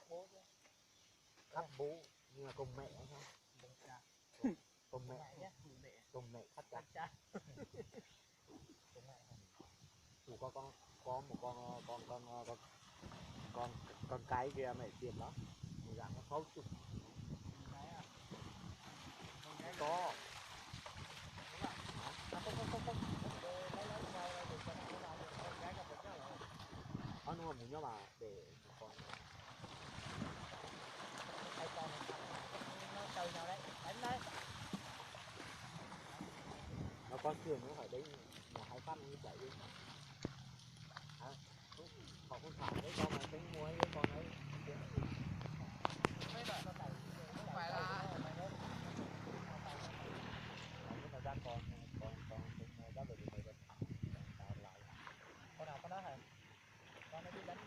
bố chứ. Khắp bố nhưng mà cùng mẹ không? Cùng cha. Cùng mẹ nhé. cùng mẹ khắp cha. Cha. Cùng mẹ. Ủa có một con cái kia mẹ tiền đó. Mình dạng nó khó chụp. Cái à? Có. Không. Lấy vào đây để cho nó vào được. Con gái gặp được chứ rồi. Nó nuôi muốn nhớ mà để con. Hai con nó chơi nhau đấy. Đánh đấy. Nó con thường nó phải đấy mà hai phát nó chạy đi. À, họ không phải đấy con mà tính mua ấy con ấy. Mấy bạn nó chạy không phải là Nhưng mà ra con tính mua giá về thì phải thả lại. con nào con đó hả? Con nó đi đánh